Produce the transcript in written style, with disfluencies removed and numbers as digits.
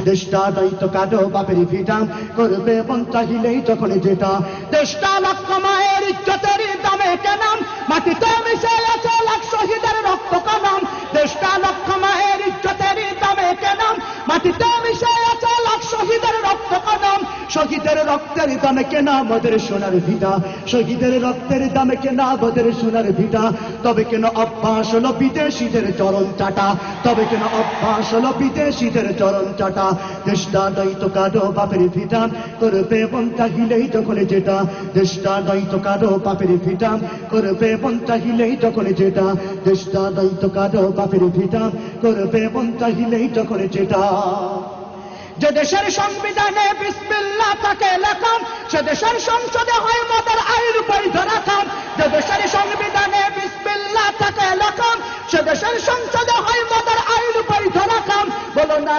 দেশটা দায়িত্ব কাটো বাপের ভিটা করবে মন চাহিলেই যখন যেটা দেশটা লক্ষ মায়ের ইজ্জতের দামে কেনাম মাটিতে মিশে আছে লাখ শহীদের রক্ত কলম দেশটা লক্ষ মায়ের ইজ্জতের দামে কেনাম মাটিতে মিশে আছে লাখ শহীদের রক্ত কলম শহীদের রক্তের দামে কেনা আমাদের সোনার ভিটা শহীদের রক্তের দামে কেনা আমাদের সোনার ভিটা তবে কেন অভ্যাস হলো বিদেশিদের চরণ চাটা তবে কেন অভ্যাস হলো বিদেশিদের চরণ চাটা দেশটা দায়িত্ব কাটো বাপের ভিটা করবে মন চাহিলেই যখন যেটা দেশটা দায়িত্ব কাটো বাপের ভিটা করবে মন চাহিলেই যখন যেটা দেশটা দায়িত্ব কাটো বাপের ভিটা করবে মন চাহিলেই যখন যেটা যে দেশের সংবিধানে বিসমিল্লাহ থাকে লেখা সে দেশের সংসদে হয় মদের আইন বৈধ রাখা যে দেশের সংবিধানে বিসমিল্লাহ থাকে লেখা সে দেশের সংসদে হয় মদের আইন বৈধ রাখা বলো না